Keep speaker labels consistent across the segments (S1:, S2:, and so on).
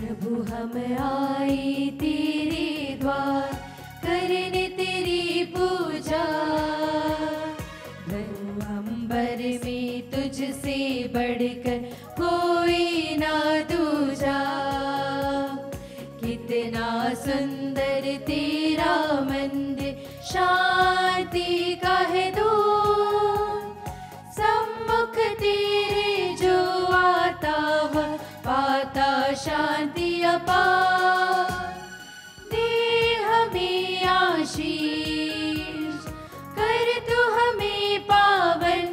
S1: प्रभु हम आए तेरे द्वार करने तेरी पूजा। धन अंबर में तुझसे बढ़कर कोई ना दूजा। कितना सुंदर तेरा मंदिर शांति का है दूत। सम्मुख तेरे जो आता वह पाता शांति अपार। दे हमें आशीष कर तू हमें पावन।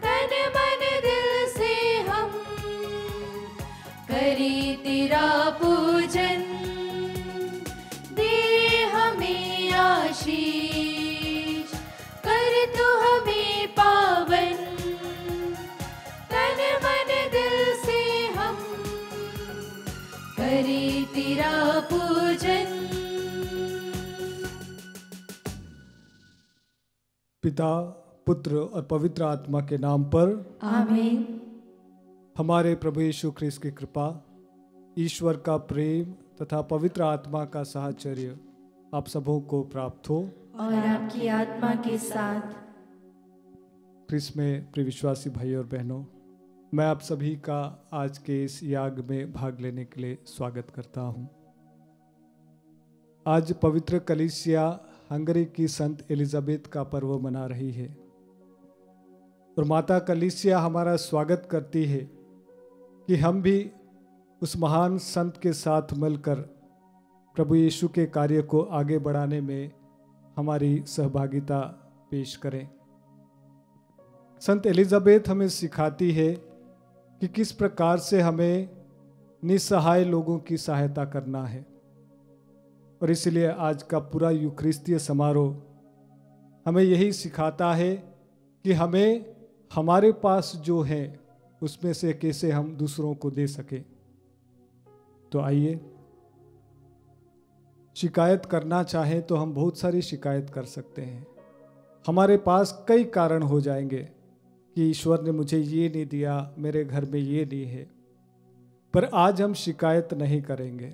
S1: तन मन दिल से हम करें तेरा पूजन। दे हमें आशीष कर तू हमें पावन। तन मन दिल से हम करें तेरा पूजन।
S2: पिता, पुत्र और पवित्र आत्मा के नाम पर
S1: आमीन।
S2: हमारे प्रभु यीशु ख्रिस्त की कृपा, ईश्वर का प्रेम तथा पवित्र आत्मा का साहचर्य आप सबों को प्राप्त हो
S1: और आपकी आत्मा के साथ।
S2: ख्रिस्त में प्रिय विश्वासी भाई और बहनों, मैं आप सभी का आज के इस याग में भाग लेने के लिए स्वागत करता हूं। आज पवित्र कलीसिया हंगरी की संत एलिजाबेथ का पर्व मना रही है और माता कलीसिया हमारा स्वागत करती है कि हम भी उस महान संत के साथ मिलकर प्रभु यीशु के कार्य को आगे बढ़ाने में हमारी सहभागिता पेश करें। संत एलिजाबेथ हमें सिखाती है कि किस प्रकार से हमें निसहाय लोगों की सहायता करना है, और इसलिए आज का पूरा यूखरिस्तीय समारोह हमें यही सिखाता है कि हमें हमारे पास जो है उसमें से कैसे हम दूसरों को दे सके। तो आइए, शिकायत करना चाहें तो हम बहुत सारी शिकायत कर सकते हैं। हमारे पास कई कारण हो जाएंगे कि ईश्वर ने मुझे ये नहीं दिया, मेरे घर में ये नहीं है, पर आज हम शिकायत नहीं करेंगे।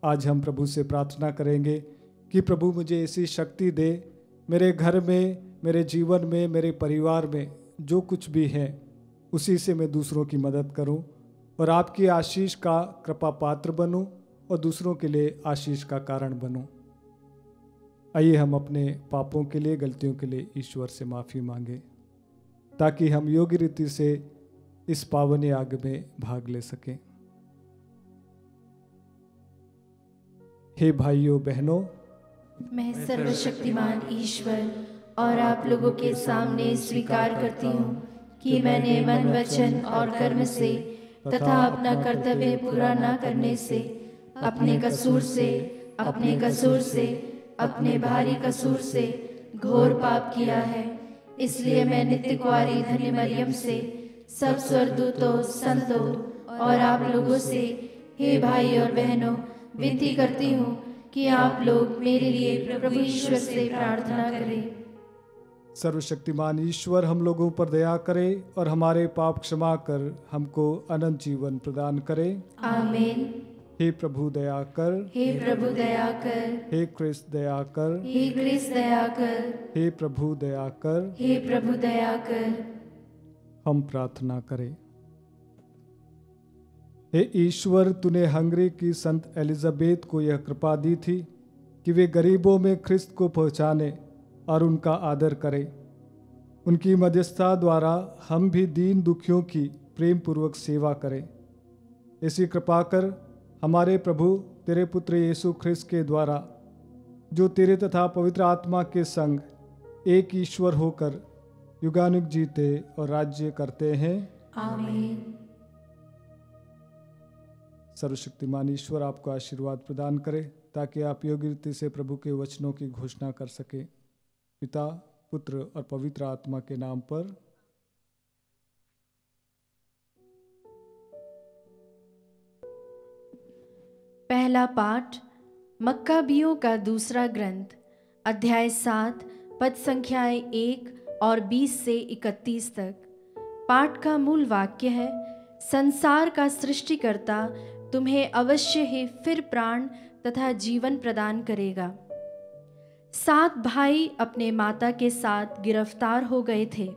S2: आज हम प्रभु से प्रार्थना करेंगे कि प्रभु मुझे ऐसी शक्ति दे, मेरे घर में, मेरे जीवन में, मेरे परिवार में जो कुछ भी है उसी से मैं दूसरों की मदद करूं और आपकी आशीष का कृपा पात्र बनूं और दूसरों के लिए आशीष का कारण बनूं। आइए हम अपने पापों के लिए, गलतियों के लिए ईश्वर से माफ़ी मांगे ताकि हम योग्य रीति से इस पावन याग में भाग ले सकें। हे भाइयों बहनों,
S1: मैं सर्वशक्तिमान ईश्वर और आप लोगों के सामने स्वीकार करती हूँ कि मैंने मन, वचन और कर्म से तथा अपना कर्तव्य पूरा न करने से, अपने कसूर से, अपने भारी कसूर से घोर पाप किया है। इसलिए मैं नित्य कुंवारी धन्य मरियम से, सब स्वर्गदूतों, संतों और आप लोगों से, हे भाई और बहनों, विनती करती हूँ कि आप लोग मेरे लिए प्रभु ईश्वर से प्रार्थना करें।
S2: सर्वशक्तिमान ईश्वर हम लोगों पर दया करे और हमारे पाप क्षमा कर हमको अनंत जीवन प्रदान करे।
S1: आमीन।
S2: हे प्रभु दया कर,
S1: हे प्रभु दया कर,
S2: हे क्रिस्त दया कर,
S1: हे क्रिस्त दया कर,
S2: हे प्रभु दया कर,
S1: हे प्रभु दया कर।
S2: हम प्रार्थना करें। हे ईश्वर, तूने हंगरी की संत एलिजाबेथ को यह कृपा दी थी कि वे गरीबों में ख्रिस्त को पहुंचाने और उनका आदर करें। उनकी मध्यस्थता द्वारा हम भी दीन दुखियों की प्रेम पूर्वक सेवा करें। ऐसी कृपा कर हमारे प्रभु तेरे पुत्र यीशु ख्रिस्त के द्वारा, जो तेरे तथा पवित्र आत्मा के संग एक ईश्वर होकर युगानुग जीते और राज्य करते हैं।
S1: आमीन।
S2: सर्वशक्तिमान ईश्वर आपको आशीर्वाद प्रदान करे ताकि आप योग्य रीति से प्रभु के वचनों की घोषणा कर सके। पिता, पुत्र और पवित्र आत्मा के नाम पर।
S1: पहला पाठ मक्काबियों का दूसरा ग्रंथ, अध्याय 7, पद संख्याएं 1 और 20 से 31 तक। पाठ का मूल वाक्य है, संसार का सृष्टिकर्ता तुम्हें अवश्य ही फिर प्राण तथा जीवन प्रदान करेगा। 7 भाई अपने माता के साथ गिरफ्तार हो गए थे।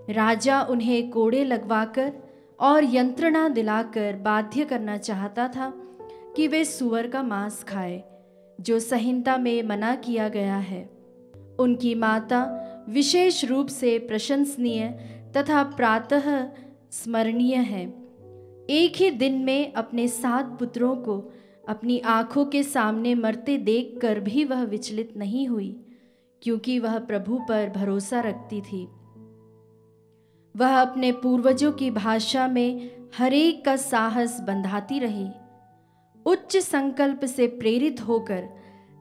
S1: राजा उन्हें कोड़े लगवाकर और यंत्रणा दिलाकर बाध्य करना चाहता था कि वे सूअर का मांस खाए, जो संहिता में मना किया गया है। उनकी माता विशेष रूप से प्रशंसनीय तथा प्रातः स्मरणीय है। एक ही दिन में अपने 7 पुत्रों को अपनी आंखों के सामने मरते देखकर भी वह विचलित नहीं हुई, क्योंकि वह प्रभु पर भरोसा रखती थी। वह अपने पूर्वजों की भाषा में हरेक का साहस बंधाती रही, उच्च संकल्प से प्रेरित होकर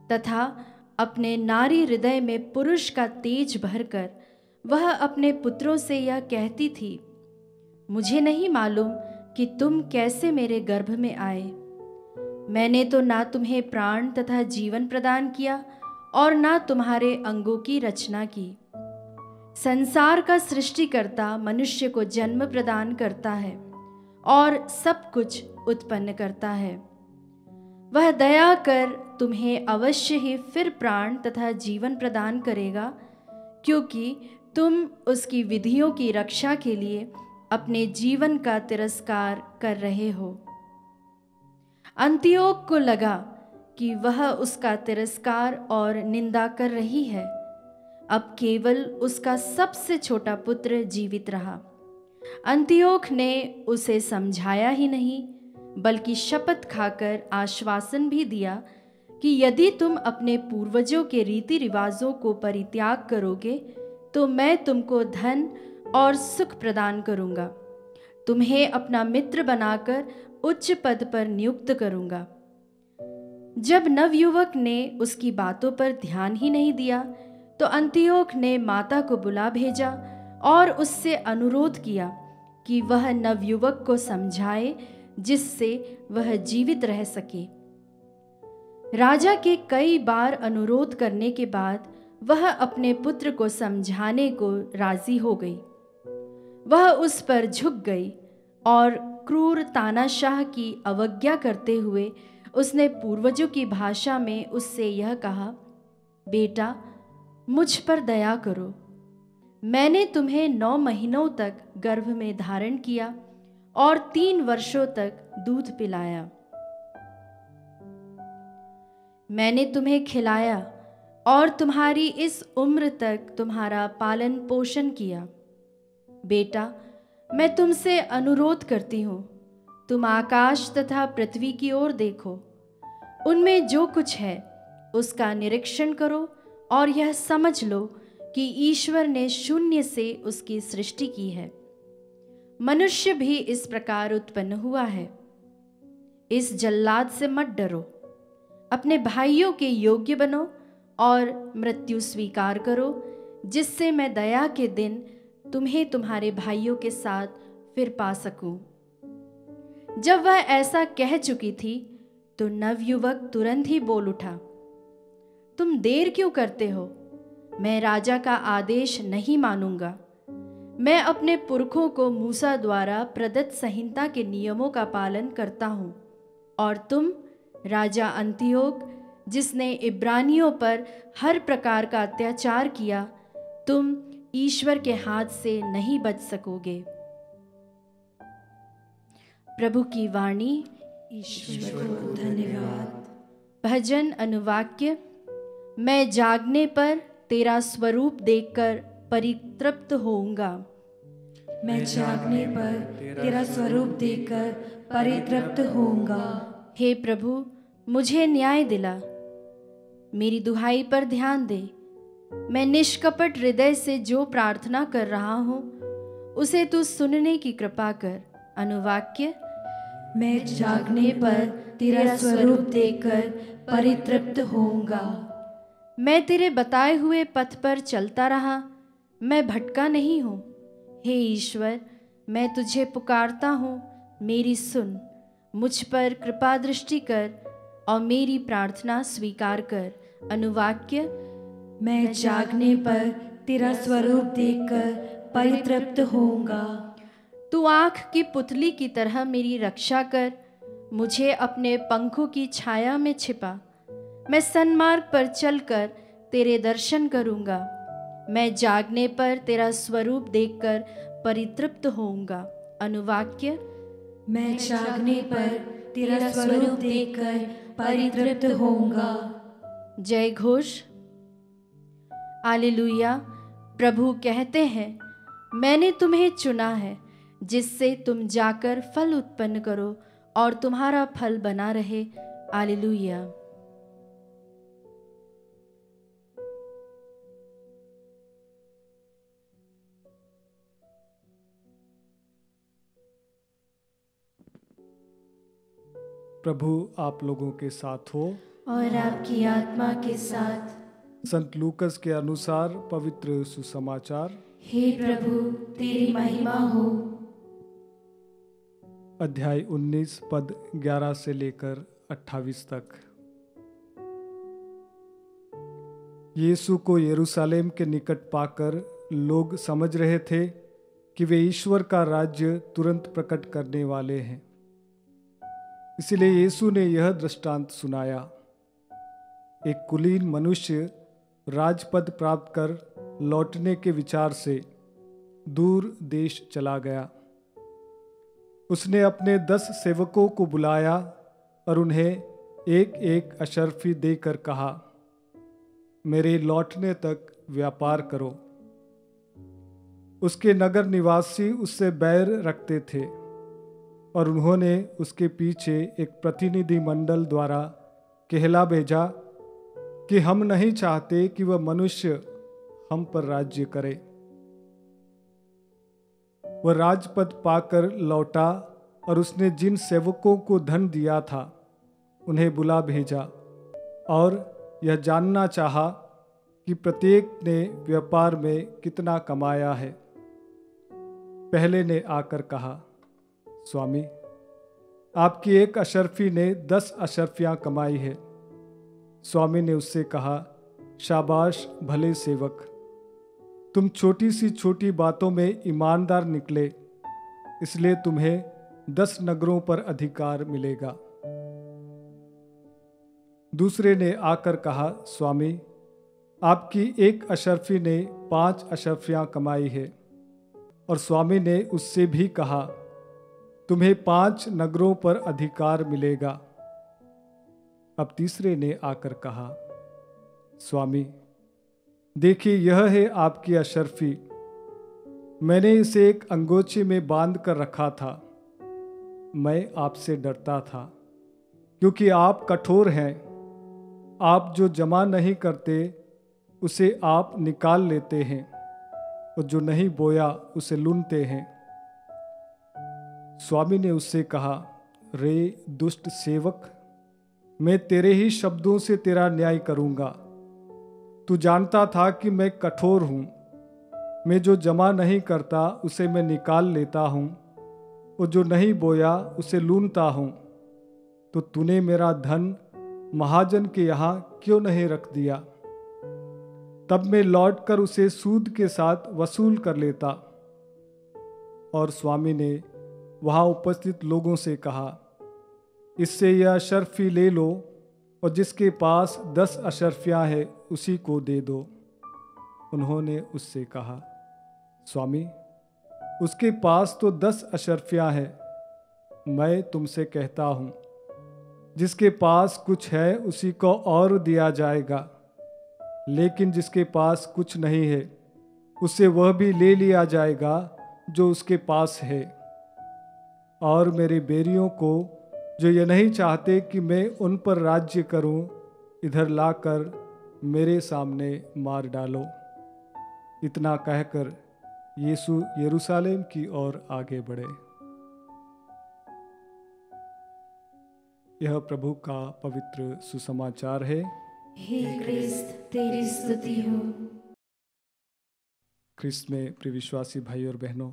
S1: तथा अपने नारी हृदय में पुरुष का तेज भरकर वह अपने पुत्रों से यह कहती थी, मुझे नहीं मालूम कि तुम कैसे मेरे गर्भ में आए। मैंने तो ना तुम्हें प्राण तथा जीवन प्रदान किया और ना तुम्हारे अंगों की रचना की। संसार का सृष्टिकर्ता मनुष्य को जन्म प्रदान करता है और सब कुछ उत्पन्न करता है। वह दया कर तुम्हें अवश्य ही फिर प्राण तथा जीवन प्रदान करेगा, क्योंकि तुम उसकी विधियों की रक्षा के लिए अपने जीवन का तिरस्कार कर रहे हो। अंतियोक को लगा कि वह उसका तिरस्कार और निंदा कर रही है। अब केवल उसका सबसे छोटा पुत्र जीवित रहा। अंतियोक ने उसे समझाया ही नहीं, बल्कि शपथ खाकर आश्वासन भी दिया कि यदि तुम अपने पूर्वजों के रीति रिवाजों को परित्याग करोगे तो मैं तुमको धन और सुख प्रदान करूंगा, तुम्हें अपना मित्र बनाकर उच्च पद पर नियुक्त करूंगा। जब नवयुवक ने उसकी बातों पर ध्यान ही नहीं दिया तो अंतियोक ने माता को बुला भेजा और उससे अनुरोध किया कि वह नवयुवक को समझाए, जिससे वह जीवित रह सके। राजा के कई बार अनुरोध करने के बाद वह अपने पुत्र को समझाने को राजी हो गई। वह उस पर झुक गई और क्रूर तानाशाह की अवज्ञा करते हुए उसने पूर्वजों की भाषा में उससे यह कहा, बेटा, मुझ पर दया करो। मैंने तुम्हें 9 महीनों तक गर्भ में धारण किया और 3 वर्षों तक दूध पिलाया। मैंने तुम्हें खिलाया और तुम्हारी इस उम्र तक तुम्हारा पालन पोषण किया। बेटा, मैं तुमसे अनुरोध करती हूँ, तुम आकाश तथा पृथ्वी की ओर देखो। उनमें जो कुछ है उसका निरीक्षण करो और यह समझ लो कि ईश्वर ने शून्य से उसकी सृष्टि की है। मनुष्य भी इस प्रकार उत्पन्न हुआ है। इस जल्लाद से मत डरो, अपने भाइयों के योग्य बनो और मृत्यु स्वीकार करो, जिससे मैं दया के दिन तुम्हें तुम्हारे भाइयों के साथ फिर पा सकूं। जब वह ऐसा कह चुकी थी तो नवयुवक तुरंत ही बोल उठा, तुम देर क्यों करते हो? मैं राजा का आदेश नहीं मानूंगा। मैं अपने पुरखों को मूसा द्वारा प्रदत्त संहिता के नियमों का पालन करता हूँ, और तुम राजा अंतियोक, जिसने इब्रानियों पर हर प्रकार का अत्याचार किया, तुम ईश्वर के हाथ से नहीं बच सकोगे। प्रभु की वाणी।
S3: ईश्वर को धन्यवाद।
S1: भजन अनुवाक्य। मैं जागने पर तेरा स्वरूप देखकर परितृप्त होऊंगा।
S3: मैं जागने पर तेरा स्वरूप देखकर परितृप्त होऊंगा।
S1: हे प्रभु, मुझे न्याय दिला, मेरी दुहाई पर ध्यान दे। मैं निष्कपट हृदय से जो प्रार्थना कर रहा हूँ उसे तू सुनने की कृपा कर। अनुवाक्य।
S3: मैं जागने पर तेरा स्वरूप देखकर परितृप्त होऊंगा।
S1: मैं तेरे बताए हुए पथ पर चलता रहा, मैं भटका नहीं हूँ। हे ईश्वर, मैं तुझे पुकारता हूँ, मेरी सुन। मुझ पर कृपा दृष्टि कर और मेरी प्रार्थना स्वीकार कर। अनुवाक्य।
S3: मैं जागने पर तेरा स्वरूप देखकर परितृप्त होऊंगा।
S1: तू आँख की पुतली की तरह मेरी रक्षा कर, मुझे अपने पंखों की छाया में छिपा। मैं सन्मार्ग पर चलकर तेरे दर्शन करूँगा। मैं जागने पर तेरा स्वरूप देखकर परितृप्त होऊंगा। अनुवाक्य:
S3: मैं जागने पर तेरा स्वरूप देखकर परितृप्त होऊंगा।
S1: जय घोष। हालेलुया। प्रभु कहते हैं, मैंने तुम्हें चुना है जिससे तुम जाकर फल उत्पन्न करो और तुम्हारा फल बना रहे। हालेलुया।
S2: प्रभु आप लोगों के साथ हो
S1: और आपकी आत्मा के साथ।
S2: संत लूकस के अनुसार पवित्र सुसमाचार।
S1: हे प्रभु, तेरी महिमा हो।
S2: अध्याय 19 पद 11 से लेकर 28 तक। यीशु को यरूशलेम के निकट पाकर लोग समझ रहे थे कि वे ईश्वर का राज्य तुरंत प्रकट करने वाले हैं। इसलिए यीशु ने यह दृष्टांत सुनाया। एक कुलीन मनुष्य राजपद प्राप्त कर लौटने के विचार से दूर देश चला गया। उसने अपने 10 सेवकों को बुलाया और उन्हें एक एक अशर्फी देकर कहा, मेरे लौटने तक व्यापार करो। उसके नगर निवासी उससे बैर रखते थे और उन्होंने उसके पीछे एक प्रतिनिधि मंडल द्वारा कहला भेजा कि हम नहीं चाहते कि वह मनुष्य हम पर राज्य करे। वह राजपद पाकर लौटा और उसने जिन सेवकों को धन दिया था उन्हें बुला भेजा और यह जानना चाहा कि प्रत्येक ने व्यापार में कितना कमाया है। पहले ने आकर कहा, स्वामी, आपकी एक अशर्फी ने 10 अशर्फियां कमाई है। स्वामी ने उससे कहा, शाबाश भले सेवक, तुम छोटी सी छोटी बातों में ईमानदार निकले, इसलिए तुम्हें 10 नगरों पर अधिकार मिलेगा। दूसरे ने आकर कहा, स्वामी, आपकी एक अशर्फी ने 5 अशर्फियां कमाई है। और स्वामी ने उससे भी कहा, तुम्हें 5 नगरों पर अधिकार मिलेगा। अब तीसरे ने आकर कहा, स्वामी, देखिए यह है आपकी अशर्फी, मैंने इसे एक अंगोछे में बांध कर रखा था। मैं आपसे डरता था क्योंकि आप कठोर हैं। आप जो जमा नहीं करते उसे आप निकाल लेते हैं और जो नहीं बोया उसे लूनते हैं। स्वामी ने उससे कहा, रे दुष्ट सेवक, मैं तेरे ही शब्दों से तेरा न्याय करूंगा। तू जानता था कि मैं कठोर हूं, मैं जो जमा नहीं करता उसे मैं निकाल लेता हूं और जो नहीं बोया उसे लूनता हूं। तो तूने मेरा धन महाजन के यहाँ क्यों नहीं रख दिया? तब मैं लौटकर उसे सूद के साथ वसूल कर लेता। और स्वामी ने वहाँ उपस्थित लोगों से कहा, इससे यह अशर्फी ले लो और जिसके पास 10 अशर्फियाँ हैं उसी को दे दो। उन्होंने उससे कहा, स्वामी, उसके पास तो 10 अशर्फियाँ हैं। मैं तुमसे कहता हूँ, जिसके पास कुछ है उसी को और दिया जाएगा, लेकिन जिसके पास कुछ नहीं है उससे वह भी ले लिया जाएगा जो उसके पास है। और मेरे बेरियों को, जो ये नहीं चाहते कि मैं उन पर राज्य करूं, इधर लाकर मेरे सामने मार डालो। इतना कहकर यीशु यरूशलेम की ओर आगे बढ़े। यह प्रभु का पवित्र सुसमाचार है।
S1: हे क्रिस्त, तेरी स्तुति हो।
S2: क्रिस्त में प्रिय विश्वासी भाई और बहनों,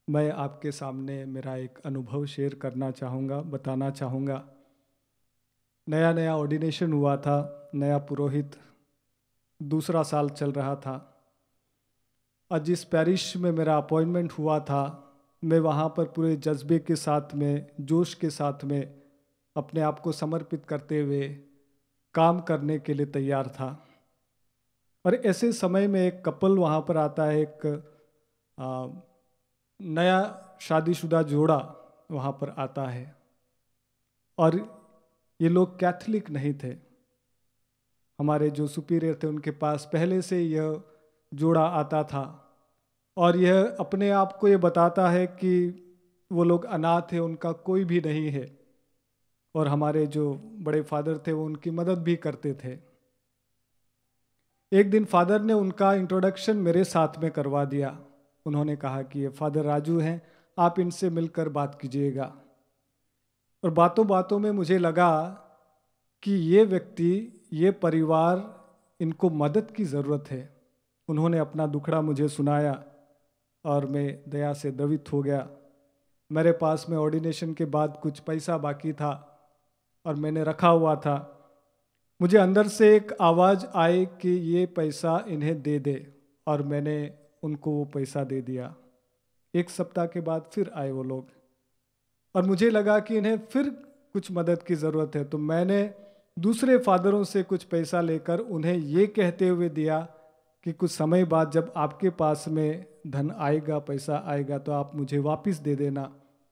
S2: मैं आपके सामने मेरा एक अनुभव शेयर करना चाहूँगा, बताना चाहूँगा। नया नया ऑर्डिनेशन हुआ था, नया पुरोहित, दूसरा साल चल रहा था और जिस पैरिश में मेरा अपॉइंटमेंट हुआ था, मैं वहाँ पर पूरे जज्बे के साथ में, जोश के साथ में अपने आप को समर्पित करते हुए काम करने के लिए तैयार था। और ऐसे समय में एक कपल वहाँ पर आता है, एक नया शादीशुदा जोड़ा वहाँ पर आता है, और ये लोग कैथलिक नहीं थे। हमारे जो सुपीरियर थे उनके पास पहले से यह जोड़ा आता था, और यह अपने आप को ये बताता है कि वो लोग अनाथ है, उनका कोई भी नहीं है, और हमारे जो बड़े फादर थे वो उनकी मदद भी करते थे। एक दिन फादर ने उनका इंट्रोडक्शन मेरे साथ में करवा दिया। उन्होंने कहा कि ये फादर राजू हैं, आप इनसे मिलकर बात कीजिएगा। और बातों बातों में मुझे लगा कि ये व्यक्ति, ये परिवार, इनको मदद की ज़रूरत है। उन्होंने अपना दुखड़ा मुझे सुनाया और मैं दया से द्रवित हो गया। मेरे पास में ऑर्डिनेशन के बाद कुछ पैसा बाकी था और मैंने रखा हुआ था। मुझे अंदर से एक आवाज़ आई कि ये पैसा इन्हें दे दे, और मैंने उनको वो पैसा दे दिया। एक सप्ताह के बाद फिर आए वो लोग, और मुझे लगा कि इन्हें फिर कुछ मदद की ज़रूरत है, तो मैंने दूसरे फादरों से कुछ पैसा लेकर उन्हें ये कहते हुए दिया कि कुछ समय बाद जब आपके पास में धन आएगा, पैसा आएगा, तो आप मुझे वापस दे देना,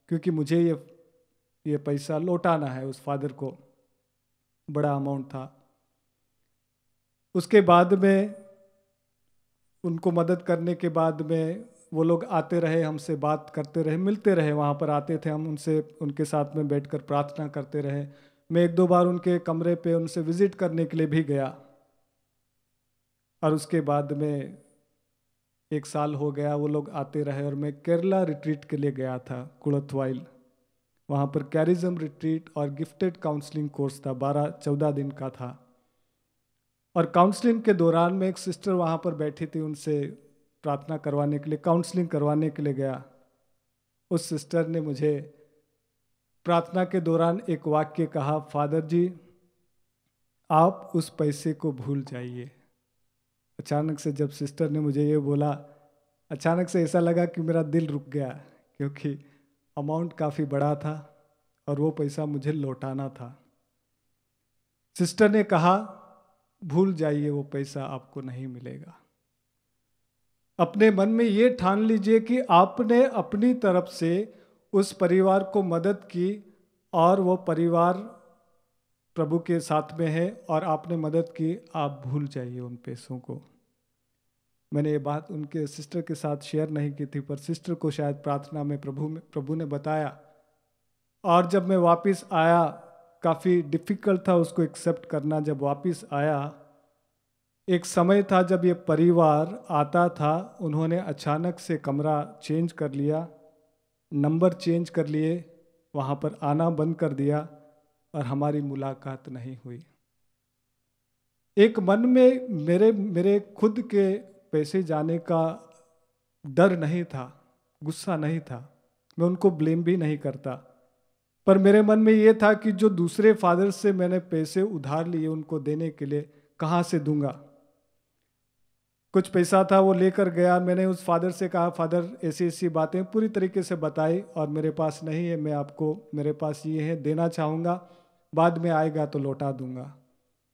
S2: क्योंकि मुझे ये पैसा लौटाना है उस फादर को। बड़ा अमाउंट था। उसके बाद में उनको मदद करने के बाद में वो लोग आते रहे, हमसे बात करते रहे, मिलते रहे, वहाँ पर आते थे, हम उनके साथ में बैठकर प्रार्थना करते रहे। मैं एक दो बार उनके कमरे पे उनसे विजिट करने के लिए भी गया। और उसके बाद में 1 साल हो गया, वो लोग आते रहे, और मैं केरला रिट्रीट के लिए गया था, कुड़थवाइल। वहाँ पर कैरिज्म रिट्रीट और गिफ्टेड काउंसलिंग कोर्स था, 12-14 दिन का था। और काउंसलिंग के दौरान में एक सिस्टर वहाँ पर बैठी थी, उनसे प्रार्थना करवाने के लिए, काउंसलिंग करवाने के लिए गया। उस सिस्टर ने मुझे प्रार्थना के दौरान एक वाक्य कहा, फादर जी आप उस पैसे को भूल जाइए। अचानक से जब सिस्टर ने मुझे ये बोला, अचानक से ऐसा लगा कि मेरा दिल रुक गया, क्योंकि अमाउंट काफ़ी बड़ा था और वो पैसा मुझे लौटाना था। सिस्टर ने कहा भूल जाइए, वो पैसा आपको नहीं मिलेगा। अपने मन में ये ठान लीजिए कि आपने अपनी तरफ से उस परिवार को मदद की और वो परिवार प्रभु के साथ में है और आपने मदद की, आप भूल जाइए उन पैसों को। मैंने ये बात उनके सिस्टर के साथ शेयर नहीं की थी, पर सिस्टर को शायद प्रार्थना में प्रभु ने बताया। और जब मैं वापस आया, काफ़ी डिफ़िकल्ट था उसको एक्सेप्ट करना। जब वापस आया, एक समय था जब ये परिवार आता था, उन्होंने अचानक से कमरा चेंज कर लिया, नंबर चेंज कर लिए, वहाँ पर आना बंद कर दिया और हमारी मुलाकात नहीं हुई। एक मन में मेरे खुद के पैसे जाने का डर नहीं था, गुस्सा नहीं था, मैं उनको ब्लेम भी नहीं करता, पर मेरे मन में ये था कि जो दूसरे फादर से मैंने पैसे उधार लिए उनको देने के लिए कहाँ से दूंगा। कुछ पैसा था वो लेकर गया, मैंने उस फादर से कहा फादर ऐसी ऐसी बातें पूरी तरीके से बताई और मेरे पास नहीं है, मैं आपको, मेरे पास ये है, देना चाहूँगा, बाद में आएगा तो लौटा दूंगा।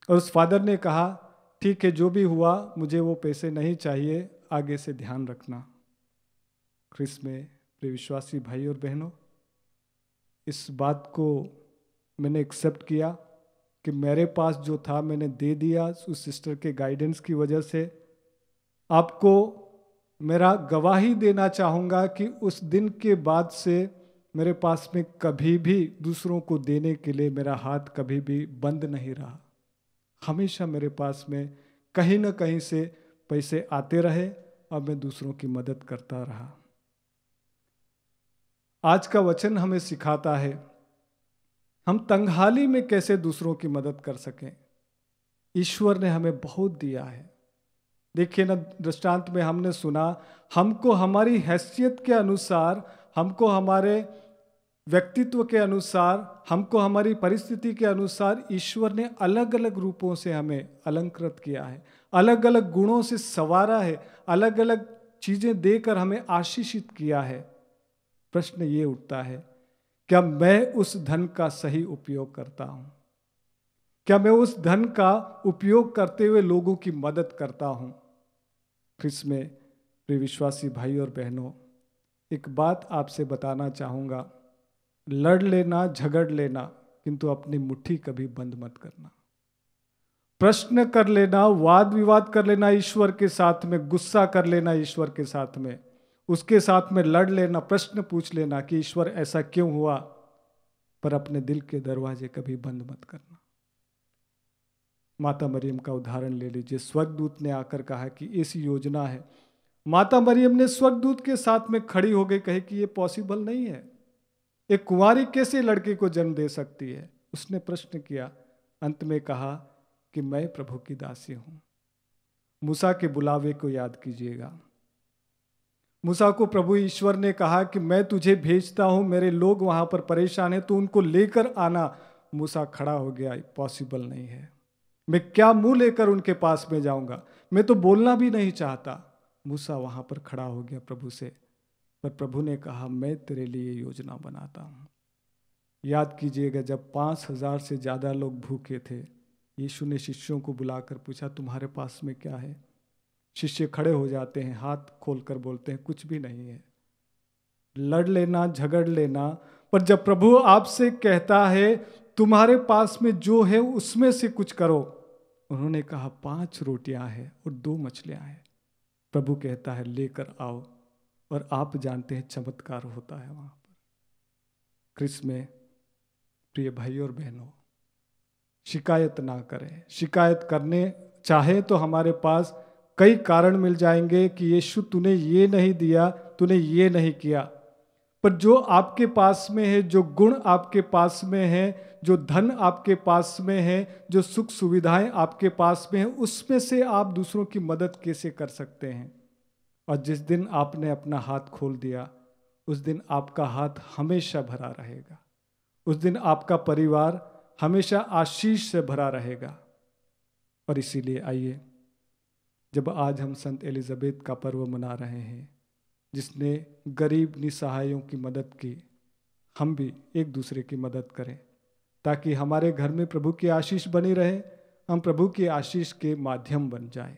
S2: और उस फादर ने कहा ठीक है, जो भी हुआ मुझे वो पैसे नहीं चाहिए, आगे से ध्यान रखना। ख्रिस्त में प्रिय विश्वासी भाई और बहनों, इस बात को मैंने एक्सेप्ट किया कि मेरे पास जो था मैंने दे दिया उस सिस्टर के गाइडेंस की वजह से। आपको मेरा गवाही देना चाहूँगा कि उस दिन के बाद से मेरे पास में कभी भी दूसरों को देने के लिए मेरा हाथ कभी भी बंद नहीं रहा। हमेशा मेरे पास में कहीं ना कहीं से पैसे आते रहे और मैं दूसरों की मदद करता रहा। आज का वचन हमें सिखाता है हम तंगहाली में कैसे दूसरों की मदद कर सकें। ईश्वर ने हमें बहुत दिया है। देखिए ना, दृष्टांत में हमने सुना, हमको हमारी हैसियत के अनुसार, हमको हमारे व्यक्तित्व के अनुसार, हमको हमारी परिस्थिति के अनुसार ईश्वर ने अलग अलग रूपों से हमें अलंकृत किया है, अलग अलग गुणों से संवारा है, अलग अलग चीजें देकर हमें आशीषित किया है। प्रश्न ये उठता है, क्या मैं उस धन का सही उपयोग करता हूं? क्या मैं उस धन का उपयोग करते हुए लोगों की मदद करता हूं? ख्रिस्त में प्रिय विश्वासी भाई और बहनों, एक बात आपसे बताना चाहूंगा, लड़ लेना, झगड़ लेना, किंतु अपनी मुट्ठी कभी बंद मत करना। प्रश्न कर लेना, वाद विवाद कर लेना ईश्वर के साथ में, गुस्सा कर लेना ईश्वर के साथ में, उसके साथ में लड़ लेना, प्रश्न पूछ लेना कि ईश्वर ऐसा क्यों हुआ, पर अपने दिल के दरवाजे कभी बंद मत करना। माता मरियम का उदाहरण ले लीजिए। स्वर्गदूत ने आकर कहा कि ऐसी योजना है। माता मरियम ने स्वर्गदूत के साथ में खड़ी हो गई, कहे कि ये पॉसिबल नहीं है, एक कुंवारी कैसे लड़के को जन्म दे सकती है? उसने प्रश्न किया, अंत में कहा कि मैं प्रभु की दासी हूं। मूसा के बुलावे को याद कीजिएगा। मूसा को प्रभु ईश्वर ने कहा कि मैं तुझे भेजता हूं, मेरे लोग वहां पर परेशान हैं, तो उनको लेकर आना। मूसा खड़ा हो गया, पॉसिबल नहीं है, मैं क्या मुंह लेकर उनके पास में जाऊंगा, मैं तो बोलना भी नहीं चाहता। मूसा वहां पर खड़ा हो गया प्रभु से, पर प्रभु ने कहा मैं तेरे लिए योजना बनाता हूं। याद कीजिएगा, जब 5,000 से ज्यादा लोग भूखे थे, यीशु ने शिष्यों को बुलाकर पूछा तुम्हारे पास में क्या है? शिष्य खड़े हो जाते हैं, हाथ खोलकर बोलते हैं कुछ भी नहीं है। लड़ लेना, झगड़ लेना, पर जब प्रभु आपसे कहता है तुम्हारे पास में जो है उसमें से कुछ करो। उन्होंने कहा 5 रोटियां हैं और 2 मछलियां हैं। प्रभु कहता है लेकर आओ, और आप जानते हैं चमत्कार होता है वहां पर। ख्रिस्त में प्रिय भाई और बहनों, शिकायत ना करें। शिकायत करने चाहे तो हमारे पास कई कारण मिल जाएंगे कि यीशु तूने ये नहीं दिया, तूने ये नहीं किया, पर जो आपके पास में है, जो गुण आपके पास में है, जो धन आपके पास में है, जो सुख सुविधाएं आपके पास में है, उसमें से आप दूसरों की मदद कैसे कर सकते हैं? और जिस दिन आपने अपना हाथ खोल दिया, उस दिन आपका हाथ हमेशा भरा रहेगा। उस दिन आपका परिवार हमेशा आशीष से भरा रहेगा। और इसीलिए आइए, जब आज हम संत एलिजाबेथ का पर्व मना रहे हैं, जिसने गरीब निसहायों की मदद की, हम भी एक दूसरे की मदद करें, ताकि हमारे घर में प्रभु की आशीष बनी रहे, हम प्रभु की आशीष के माध्यम बन जाएं।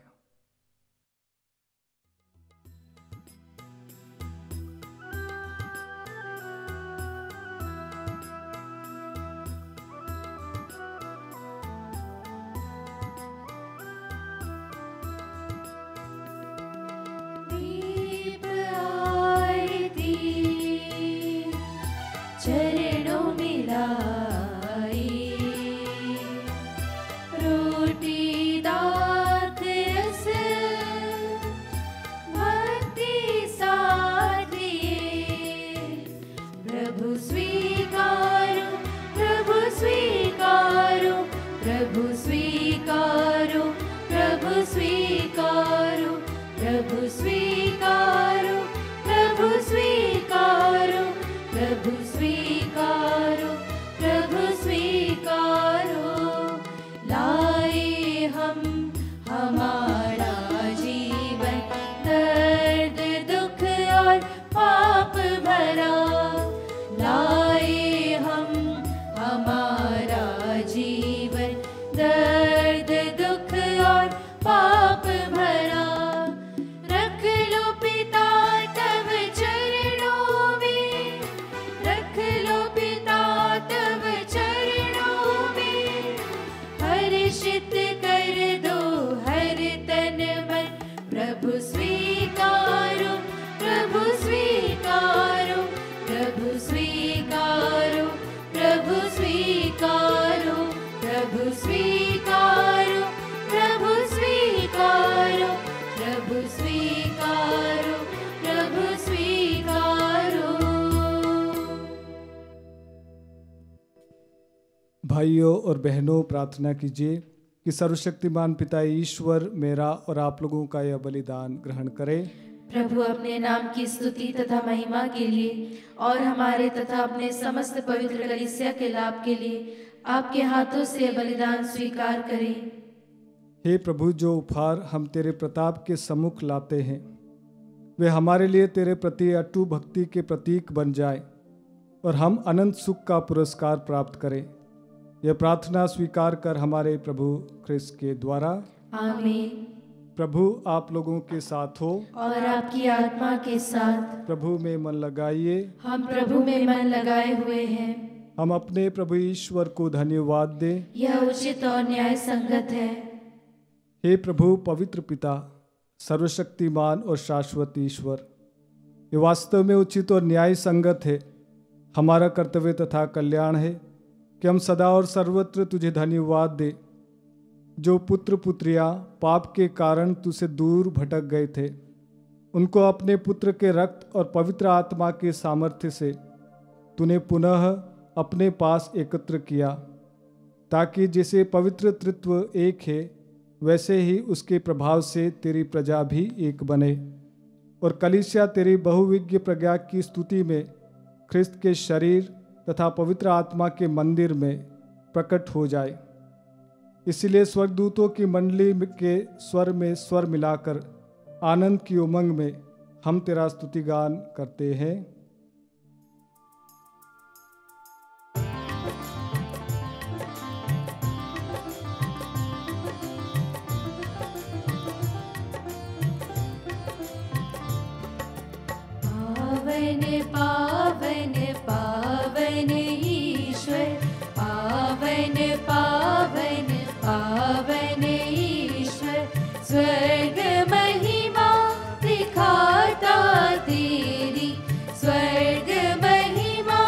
S2: भाइयों और बहनों, प्रार्थना कीजिए कि सर्वशक्तिमान पिता ईश्वर मेरा और आप लोगों का यह बलिदान ग्रहण करे।
S1: प्रभु अपने नाम की स्तुति तथा महिमा के लिए और हमारे तथा अपने समस्त पवित्र कलीसिया के लाभ के लिए आपके हाथों से बलिदान स्वीकार करें।
S2: हे प्रभु, जो उपहार हम तेरे प्रताप के सम्मुख लाते हैं, वे हमारे लिए तेरे प्रति अटूट भक्ति के प्रतीक बन जाए और हम अनंत सुख का पुरस्कार प्राप्त करें। यह प्रार्थना स्वीकार कर हमारे प्रभु ख्रिस्त के द्वारा।
S1: आमीन।
S2: प्रभु आप लोगों के साथ हो
S1: और आपकी आत्मा के साथ।
S2: प्रभु में मन लगाइए।
S1: हम प्रभु में मन लगाए हुए हैं।
S2: हम अपने प्रभु ईश्वर को धन्यवाद दें।
S1: यह उचित और न्याय संगत है।
S2: हे प्रभु पवित्र पिता, सर्वशक्तिमान और शाश्वत ईश्वर, ये वास्तव में उचित और न्याय संगत है, हमारा कर्तव्य तथा कल्याण है कि हम सदा और सर्वत्र तुझे धन्यवाद दें। जो पुत्र पुत्रियां पाप के कारण तुझसे दूर भटक गए थे, उनको अपने पुत्र के रक्त और पवित्र आत्मा के सामर्थ्य से तूने पुनः अपने पास एकत्र किया, ताकि जैसे पवित्र तृत्व एक है वैसे ही उसके प्रभाव से तेरी प्रजा भी एक बने और कलीसिया तेरी बहुविज्ञ प्रज्ञा की स्तुति में ख्रिस्त के शरीर तथा पवित्र आत्मा के मंदिर में प्रकट हो जाए। इसलिए स्वर्गदूतों की मंडली के स्वर में स्वर मिलाकर आनंद की उमंग में हम तेरा स्तुतिगान करते हैं।
S3: पावन पावन ईश्वर, पावन पावन पावन ईश्वर, स्वर्ग महिमा दिखाता तेरी, स्वर्ग महिमा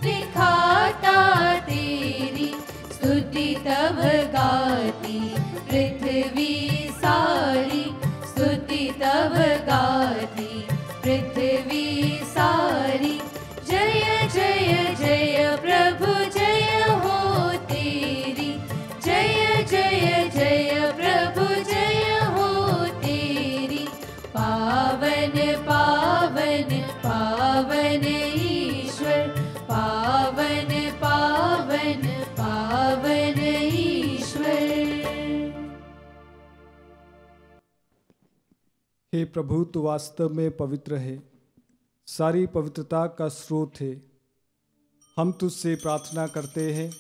S3: दिखाता तेरी, स्तुति तब गाती पृथ्वी सारी, स्तुति तब गाती पृथ्वी सारी। जय जय जय प्रभु जय हो तेरी, जय जय जय प्रभु जय हो तेरी, पावन पावन पावन ईश्वर, पावन पावन पावन ईश्वर।
S2: हे प्रभु, तू वास्तव में पवित्र है, सारी पवित्रता का स्रोत है। हम तुझसे प्रार्थना करते हैं,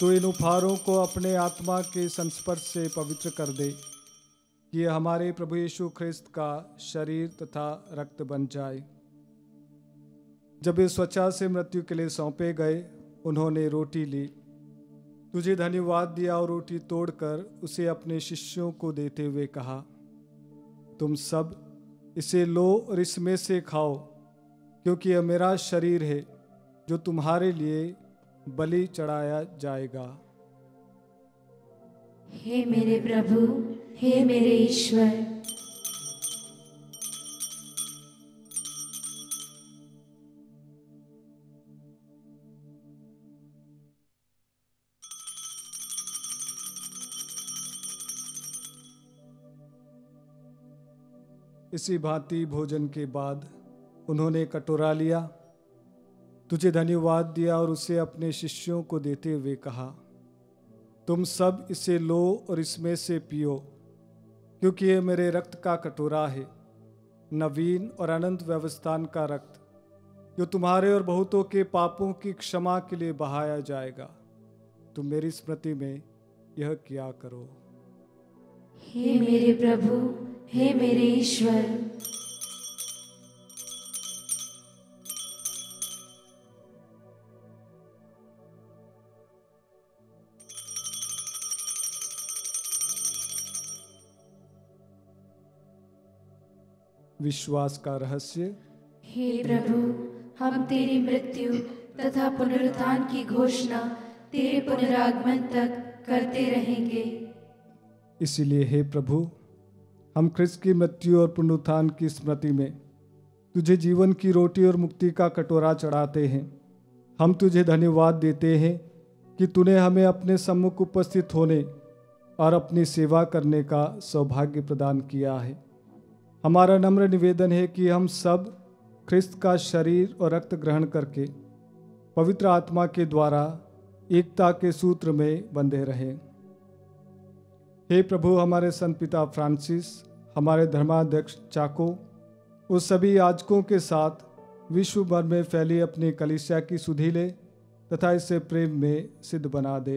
S2: तो इन उपहारों को अपने आत्मा के संस्पर्श से पवित्र कर दे, कि यह हमारे प्रभु यीशु ख्रिस्त का शरीर तथा रक्त बन जाए। जब ये स्वच्छा से मृत्यु के लिए सौंपे गए, उन्होंने रोटी ली, तुझे धन्यवाद दिया और रोटी तोड़कर उसे अपने शिष्यों को देते हुए कहा, तुम सब इसे लो और इसमें से खाओ, क्योंकि यह मेरा शरीर है जो तुम्हारे लिए बलि चढ़ाया जाएगा।
S1: हे मेरे प्रभु, हे मेरे ईश्वर।
S2: इसी भांति भोजन के बाद उन्होंने कटोरा लिया, तुझे धन्यवाद दिया और उसे अपने शिष्यों को देते हुए कहा, तुम सब इसे लो और इसमें से पियो, क्योंकि यह मेरे रक्त का कटोरा है, नवीन और अनंत व्यवस्थान का रक्त, जो तुम्हारे और बहुतों के पापों की क्षमा के लिए बहाया जाएगा। तुम मेरी स्मृति में यह किया करो।
S1: हे मेरे प्रभु, हे मेरे ईश्वर।
S2: विश्वास का रहस्य।
S1: हे प्रभु, हम तेरी मृत्यु तथा पुनरुत्थान की घोषणा तेरे पुनरागमन तक करते रहेंगे।
S2: इसीलिए हे प्रभु, हम ख्रिस्त की मृत्यु और पुनरुत्थान की स्मृति में तुझे जीवन की रोटी और मुक्ति का कटोरा चढ़ाते हैं। हम तुझे धन्यवाद देते हैं कि तूने हमें अपने सम्मुख उपस्थित होने और अपनी सेवा करने का सौभाग्य प्रदान किया है। हमारा नम्र निवेदन है कि हम सब ख्रिस्त का शरीर और रक्त ग्रहण करके पवित्र आत्मा के द्वारा एकता के सूत्र में बंधे रहें। हे प्रभु, हमारे संत पिता फ्रांसिस, हमारे धर्माध्यक्ष चाको उस सभी याजकों के साथ विश्व भर में फैली अपनी कलीसिया की सुधि ले तथा इसे प्रेम में सिद्ध बना दे।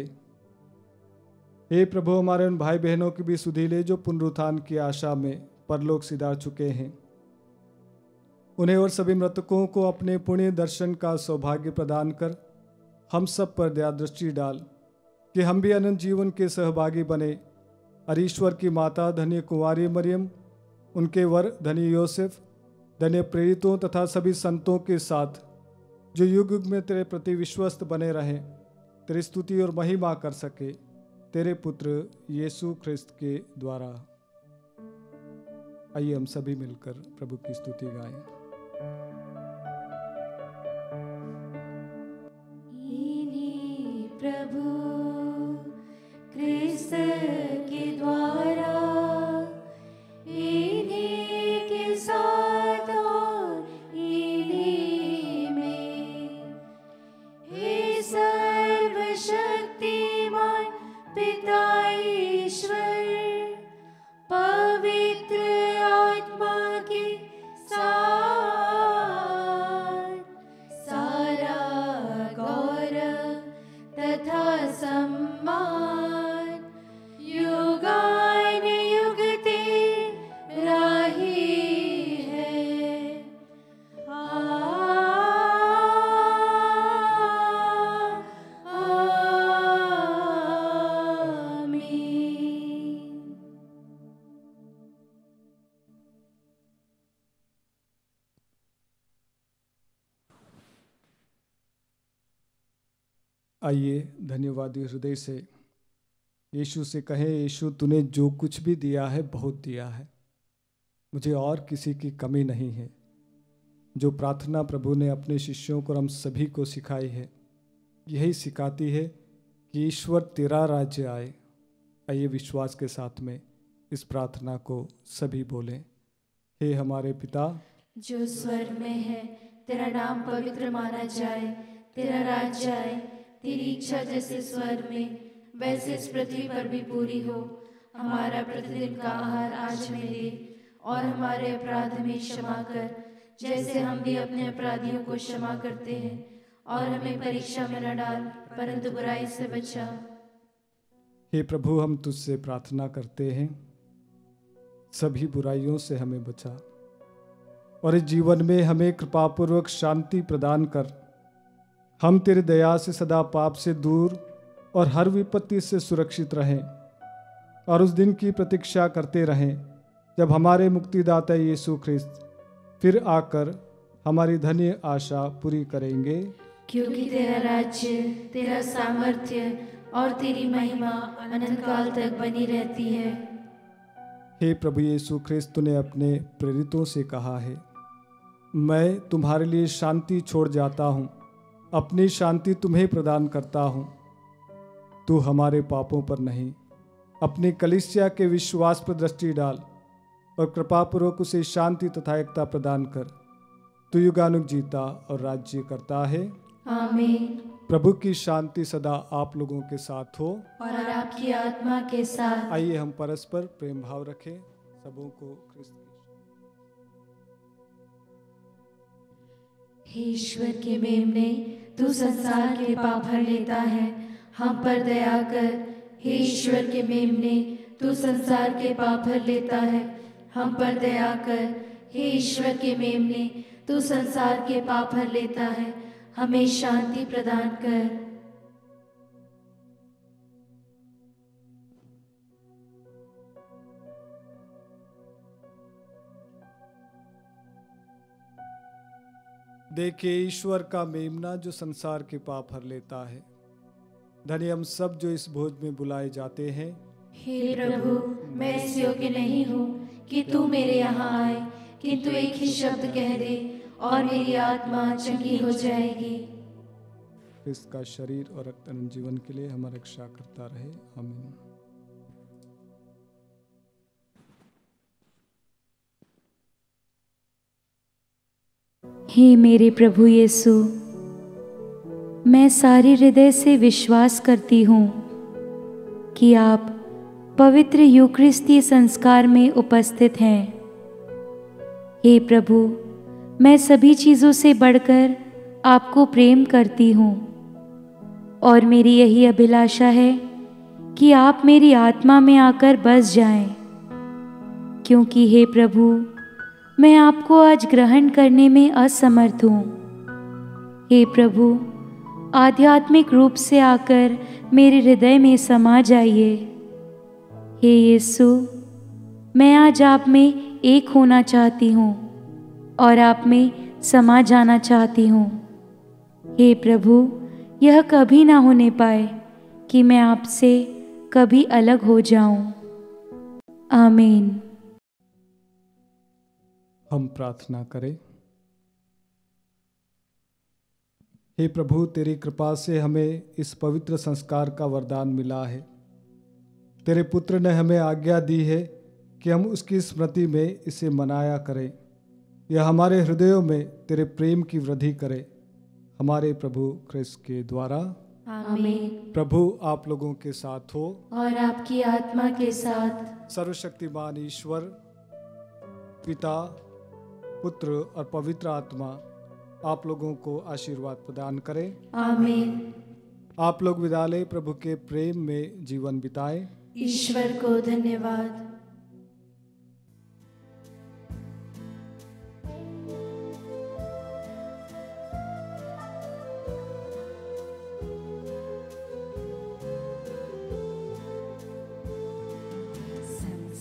S2: हे प्रभु, हमारे उन भाई बहनों की भी सुधि ले जो पुनरुत्थान की आशा में परलोक सिधार चुके हैं। उन्हें और सभी मृतकों को अपने पुण्य दर्शन का सौभाग्य प्रदान कर हम सब पर दया दृष्टि डाल कि हम भी अनंत जीवन के सहभागी बने। और ईश्वर की माता धन्य कुंवारी मरियम, उनके वर धन्य योसेफ, धन्य प्रेरितों तथा सभी संतों के साथ जो युग युग में तेरे प्रति विश्वस्त बने रहें, तेरी स्तुति और महिमा कर सके, तेरे पुत्र यीशु ख्रिस्त के द्वारा। आइए हम सभी मिलकर प्रभु की स्तुति गाएं।
S1: प्रभु ख्रिस्त के द्वारा, इन्हीं के साथ और इन्हीं में, हे सर्वशक्तिमान पिता ईश्वर, पवित्र आत्मा के साथ सारा गौरव तथा सम्मान युगान युग तेरा ही है। आमीन।
S2: आइए धन्यवादी हृदय से यीशु से कहें, यीशु तूने जो कुछ भी दिया है बहुत दिया है, मुझे और किसी की कमी नहीं है। जो प्रार्थना प्रभु ने अपने शिष्यों को और हम सभी को सिखाई है, यही सिखाती है कि ईश्वर तेरा राज्य आए। आइए विश्वास के साथ में इस प्रार्थना को सभी बोलें। हे हमारे पिता
S1: जो स्वर्ग में है, तेरा नाम पवित्र माना जाए, तेरा राज्य आए, तेरी इच्छा जैसे स्वर्ग में वैसे इस पृथ्वी पर भी पूरी हो। हमारा प्रतिदिन का आहार आज हमें दे, और हमारे अपराध हमें क्षमा कर जैसे हम भी अपने अपराधियों को क्षमा करते हैं, और हमें परीक्षा में न डाल परंतु बुराई से बचा।
S2: हे प्रभु, हम तुझसे प्रार्थना करते हैं, सभी बुराइयों से हमें बचा और इस जीवन में हमें कृपापूर्वक शांति प्रदान कर। हम तेरी दया से सदा पाप से दूर और हर विपत्ति से सुरक्षित रहें, और उस दिन की प्रतीक्षा करते रहें जब हमारे मुक्तिदाता यीशु ख्रिस्त फिर आकर हमारी धन्य आशा पूरी करेंगे।
S1: क्योंकि तेरा राज्य, तेरा सामर्थ्य और तेरी महिमा अनंत काल तक बनी रहती है।
S2: हे प्रभु यीशु ख्रिस्त, तूने अपने प्रेरितों से कहा है, मैं तुम्हारे लिए शांति छोड़ जाता हूँ, अपनी शांति तुम्हें प्रदान करता हूँ। तू हमारे पापों पर नहीं, अपनी कलीसिया के विश्वास पर दृष्टि डाल और कृपापूर्वक उसे शांति तथा एकता प्रदान कर। तू युगानुग जीता और राज्य करता है।
S1: आमीन।
S2: प्रभु की शांति सदा आप लोगों के साथ हो
S1: और आपकी आत्मा के साथ।
S2: आइए हम परस्पर प्रेम भाव रखें। सबों को क्रिस्त
S1: हे ईश्वर के मेमने, तू संसार के पाप हर लेता है, हम पर दया कर। हे ईश्वर के मेमने, तू संसार के पाप हर लेता है, हम पर दया कर। हे ईश्वर के मेमने, तू संसार के पाप हर लेता है, हमें शांति प्रदान कर।
S2: देखिए ईश्वर का मेमना जो संसार के पाप हर लेता है। धन्य हम सब जो इस भोज में बुलाए जाते हैं।
S1: हे प्रभु, मैं इस योग्य नहीं हूँ कि तू मेरे यहाँ आए, किंतु एक ही शब्द कह दे और मेरी आत्मा चंगी हो जाएगी।
S2: इसका शरीर और रक्त अनंत जीवन के लिए हमारा रक्षा करता रहे। आमीन।
S4: हे मेरे प्रभु यीशु, मैं सारे हृदय से विश्वास करती हूँ कि आप पवित्र यूकरिस्तीय संस्कार में उपस्थित हैं। हे प्रभु, मैं सभी चीज़ों से बढ़कर आपको प्रेम करती हूँ और मेरी यही अभिलाषा है कि आप मेरी आत्मा में आकर बस जाएं, क्योंकि हे प्रभु, मैं आपको आज ग्रहण करने में असमर्थ हूँ। हे प्रभु, आध्यात्मिक रूप से आकर मेरे हृदय में समा जाइए। हे यीशु, मैं आज आप में एक होना चाहती हूँ और आप में समा जाना चाहती हूँ। हे प्रभु, यह कभी ना होने पाए कि मैं आपसे कभी अलग हो जाऊं। आमीन।
S2: हम प्रार्थना करें। हे प्रभु, तेरी कृपा से हमें इस पवित्र संस्कार का वरदान मिला है। तेरे पुत्र ने हमें आज्ञा दी है कि हम उसकी स्मृति में इसे मनाया करें। यह हमारे हृदयों में तेरे प्रेम की वृद्धि करे, हमारे प्रभु क्रिस्त के द्वारा।
S1: आमीन।
S2: प्रभु आप लोगों के साथ हो
S1: और आपकी आत्मा के साथ।
S2: सर्वशक्तिमान ईश्वर पिता, पुत्र और पवित्र आत्मा आप लोगों को आशीर्वाद प्रदान करें।
S1: आमीन।
S2: आप लोग विद्यालय प्रभु के प्रेम में जीवन बिताएं।
S1: ईश्वर को धन्यवाद।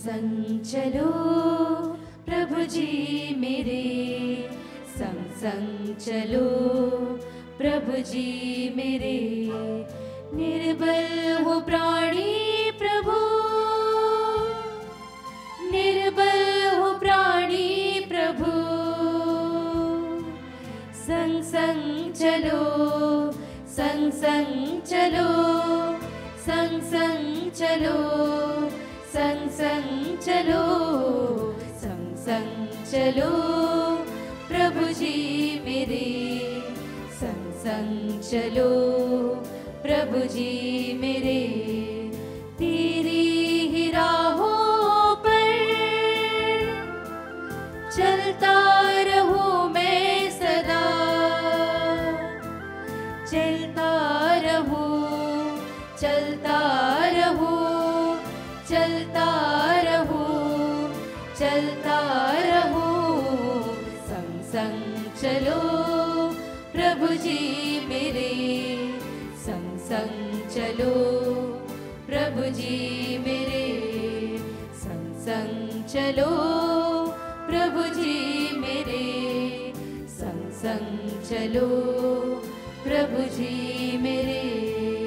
S1: संग चलो प्रभु जी मेरे, संग चलो प्रभु जी मेरे। निर्बल हो प्राणी प्रभु, निर्बल हो प्राणी प्रभु। संग चलो, संग चलो, संग चलो, संग चलो, संग चलो प्रभु जी मेरे। संग चलो प्रभु जी मेरे। तेरी ही राहों पर चलता रहूं मैं सदा, चलता रहूं, चलता रहूं, चलता रहूं, चलता रहूं। संग चलो प्रभु जी मेरे। संग चलो प्रभु जी मेरे। संग चलो प्रभु जी मेरे। संग चलो प्रभु जी मेरे।